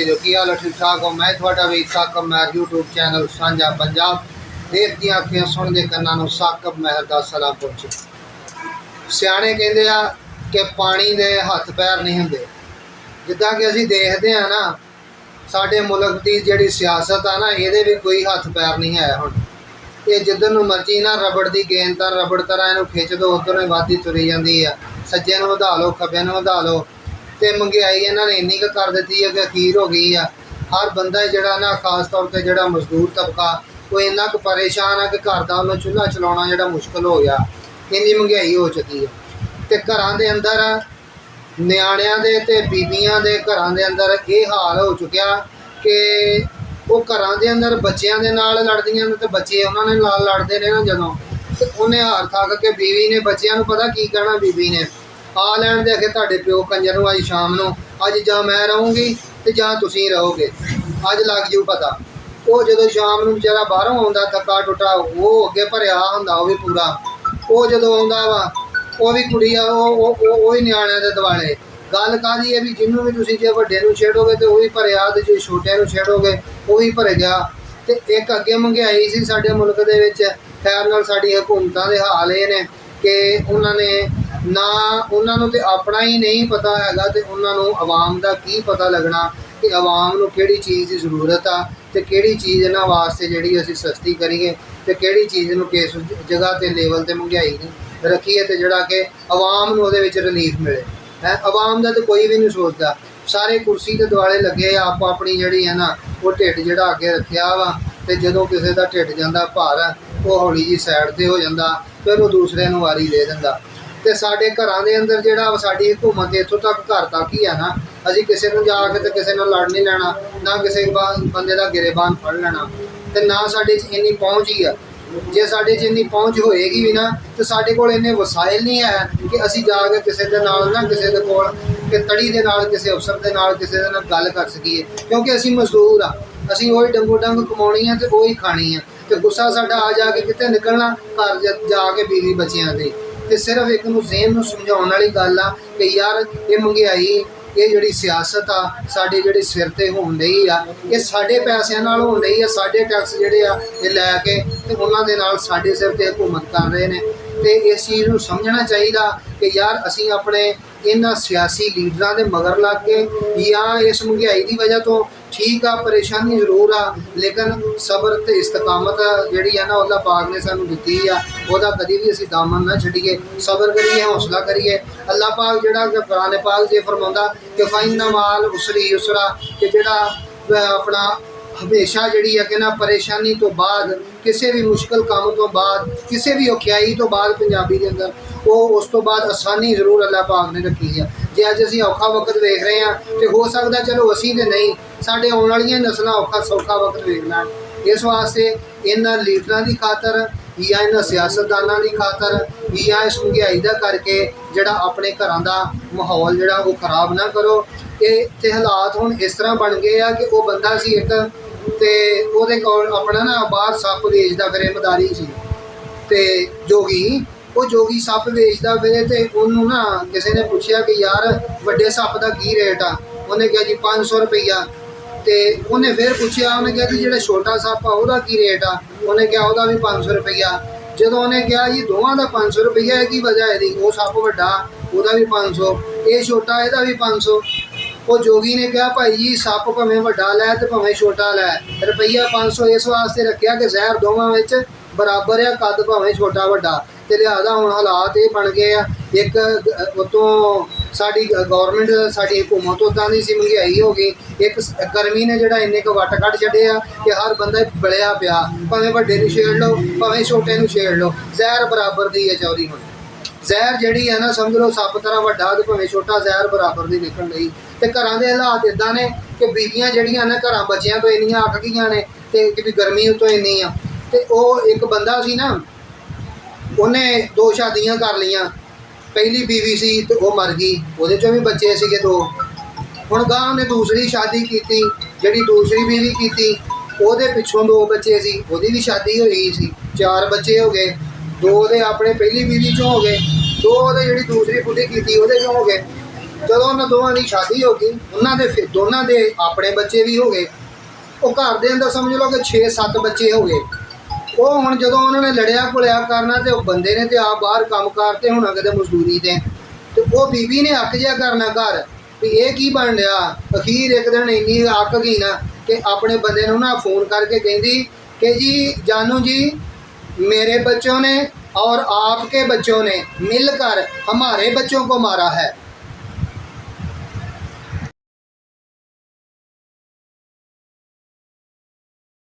Video की हाल ठीक ठाक हो। मैं थोड़ा भी साकब महर यूट्यूब चैनल साझा पंजाब देख दी अखियां सुन के कन्ना साकब महर का सलाम पहुंचे। सियाने कहते हैं कि पानी दे हथ पैर नहीं होंगे। जिदा कि असी देखते हैं ना साडे मुल्क की जिहड़ी सियासत आ ना ये भी कोई हथ पैर नहीं है। हुण ये जिधर नूं मर्जी ना रबड़ की गेंद तो रबड़ तरह इनू खिंच दो उधर वादी तुरी जाती है। सज्जे नूं वधा लो खब्बे नूं वधा लो तो महंगाई इन्होंने इन्नी क कर दी है कि अखीर हो गई है। हर बंदा जोड़ा ना खास तौर पर जोड़ा मजदूर तबका वो इन्ना क परेशान है कि घर का उन्हें चूल्हा चलाना जोड़ा मुश्किल हो गया। इन्नी महंगाई हो चुकी है तो घर के अंदर नियाणियां दे ते बीबियां दे घरां दे अंदर ये हाल हो चुकिया कि वो घरां दे अंदर बच्चों के नाल लड़दियां ने तो बच्चे उन्होंने नाल लड़ते ने ना जदों तो उन्हें हार थक के बीवी ने बच्चों को पता की कहना बीबी ने आ लैन दे के तुहाडे प्यो कंजर नूं अज शाम नूं अज जां मैं रहूँगी तो जां तुसीं रहोगे अज लग जू पता। वो जो शाम नूं बेचारा बाहरों आउंदा थका टुटा वो अगे भरिया हुंदा वो भी पूरा वो जो आउंदा वा वो भी कुड़ी आ वो ही नियाणियां दे दुआले गल काहदी है भी जिन्हों भी तुसीं जे वड्डे नूं छेड़ोगे तो वही भरिया ते जे छोटे नूं छेड़ोगे वो भी भर गया। तो एक अगे महंगाई सी साडे मुल्क दे विच खैर नाल साडी हुकूमतां दे हाल ये ने कि उन्होंने ना उन्होंने तो अपना ही नहीं पता हैगा तो उन्होंने आवाम का की पता लगना कि आवाम को किहड़ी चीज़ की जरूरत आ तो किहड़ी चीज़ इन्हां वास्ते जिहड़ी असीं सस्ती करिए तो किहड़ी चीज़ नूं किस जगह ते लेवल ते महंगाई रखीए तो जिहड़ा कि आवाम नूं उहदे विच रिलीफ मिले है। आवाम का तो कोई भी नहीं सोचता। सारे कुर्सी के दुआले लगे आप अपनी जिहड़ी है ना वो ढिड जिहड़ा अगे रखिया वा तो जदों किसी का ढिड जांदा भार वो हौली जी साइड ते हो जांदा फिर वो दूसरे नूं वारी दे दिंदा। तो साढ़े घर के अंदर जो साड़ी हुकूमत इतों तक घर तक ही है ना असी किसी को जाके तो किसी को लड़ नहीं लेना ना किसी बंदे का गिरेबान फड़ लेना तो ना साढ़े इन्नी पहुँच ही है। जे साढ़े इन्नी पहुँच होएगी भी ना तो साढ़े कोल इन्ने वसाइल नहीं है कि असी जाके किसी के नाल ना किसी के कोल कि तड़ी के नाल किसी अफसर के नाल किसी के नाल गल कर सकीए क्योंकि असी मजदूर हाँ असी वही डंगो डंग कमानी है तो वही खानी है तो गुस्सा साडा आ जाके कितने निकलना घर जाके बीवी बच्चियां से तो सिर्फ एक ज़हन में समझाने वाली गल आ कि यार ये महंगाई ये जिहड़ी सियासत आ साडे जिहड़े सिर ते होण डई आ ये साडे पैसिਆਂ नाल होण डई आ साडे टैक्स जिहड़े आ ये लैके ते उन्हां दे नाल साडे सिर ते हुकूमत कर रहे हैं। तो इस चीज़ को समझना चाहिए कि यार असी अपने इन्हां सियासी लीडरां दे मगर लग के या इस महंगाई की वजह तो ठीक आ परेशानी जरूर आ लेकिन सबर ते इस्तकामत जिहड़ी है ना अल्लाह पाक ने सानू दित्ती आ ओहदा कदी भी असी दामन ना छड्डीए सबर करिए हौसला करिए। अल्लाह पाक जिहड़ा कुरान पाक जे फरमांदा कि फाइन्ना माल उसरी युसरा कि जिहड़ा अपना हमेशा जिहड़ी है कि ना परेशानी तो बाद किसी भी मुश्किल काम तो बाद किसी भी औखियाई तो बाद पंजाबी के अंदर वो उस तो बाद आसानी जरूर अल्लाह पाक ने रखी है। जे अज असीं औखा वक्त वेख रहे हैं तो हो सकता चलो असीं तो नहीं साढ़े आने वाली नस्लां औखा सौखा वक्त वेख लैण। इस वास्ते इन्हां लीडरां की खातर या इन्हां सियासतदानां की खातर या इस महंगाई का करके जिहड़ा अपने घरां दा माहौल जिहड़ा वो खराब ना करो। ये हालात हुण इस तरह बन गए आ कि वो बंदा सी एक ते ओहदे कोल अपना ना बाहर सप वेचदा फिरे मदारी सी ते जोगी वो जोगी सप वेचदा फिरे ते उन्होंने ना किसी ने पूछा कि यार वड्डे सप का की रेट आ उन्हें कहा जी 500 रुपया। तो उन्हें फिर पूछा उन्हें कहा जी जो छोटा सप आ वह की रेट आ उन्हें कहा वह भी 500 रुपया। जो उन्हें कहा जी दोवां का 500 रुपया है की वजह है वो सप वड्डा वह भी 500 ये छोटा यदा भी 500। वो जोगी ने कहा भाई जी सप भावें वड्डा लै तो भावें छोटा लै रुपया 500 इस वास्ते रखा कि जहर दोवां विच बराबर है कद भावें छोटा वड्डा। तो लिहाजा हुण हालात ये बन गए आ एक उतों साडी गौरमेंट साडी हुकूमत उदां दी सी महंगाई हो गई एक गर्मी ने जिहड़ा इन्ने क वट कढ छड्डे आ कि हर बंदा बलिया पिया भावें वड्डे नूं छेड़ लो भावें छोटे नूं छेड़ लो जहर बराबर दी है चौरी। हुण जहर जिहड़ी है ना समझ लो सप तरह वड्डा तो भावें छोटा जहर बराबर दी निकल रही। तो घरां दे हालात इदां ने कि बीबियां जिहड़ियां ने घरां बच्चियां तो इन्नियां अक गईयां ने ते कि गर्मी उतों इन्नी आ ते ओह एक बंदा सी ना उन्हें 2 शादियां कर लियां पहली बीवी सी तो वह मर गई उहदे चों भी बच्चे सीगे 2। हुण गां उन्हें दूसरी शादी की जिहड़ी दूसरी बीवी की उहदे पिछों 2 बच्चे सी उहदी भी शादी होई सी 4 बच्चे हो गए 2 दे अपने पहली बीवी चों हो गए 2 जिहड़ी दूसरी बुढ़ी की उहदे चों हो गए ਜਦੋਂ ਉਹਨਾਂ ਦੋਵਾਂ ਦੀ ਸ਼ਾਦੀ ਹੋ ਗਈ, ਉਹਨਾਂ ਦੇ ਫਿਰ ਦੋਨਾਂ ਦੇ ਆਪਣੇ ਬੱਚੇ ਵੀ ਹੋ ਗਏ। ਉਹ ਘਰ ਦੇ ਅੰਦਰ ਸਮਝ ਲਓ ਕਿ 6-7 ਬੱਚੇ ਹੋ ਗਏ। ਉਹ ਹੁਣ ਜਦੋਂ ਉਹਨਾਂ ਨੇ ਲੜਿਆ ਘੁਲਿਆ ਕਰਨਾ, ਤੇ ਉਹ ਬੰਦੇ ਨੇ ਤੇ ਆ ਬਾਹਰ ਕੰਮਕਾਰ ਤੇ ਹੋਣਾ ਕਿਤੇ ਮਜ਼ਦੂਰੀ ਤੇ ਉਹ ਬੀਬੀ ਨੇ ਅੱਕ ਜਿਆ ਕਰਨਾ ਘਰ ਵੀ ਇਹ ਕੀ ਬਣ ਰਿਹਾ। ਅਖੀਰ ਇੱਕ ਦਿਨ ਇੰਨੀ ਅੱਕ ਗਈ ਨਾ ਕਿ ਆਪਣੇ ਬੰਦੇ ਨੂੰ ਨਾ फ़ोन करके कहती कि जी जानू जी, मेरे बच्चों ने और आपके बच्चों ने मिलकर हमारे बच्चों को मारा है।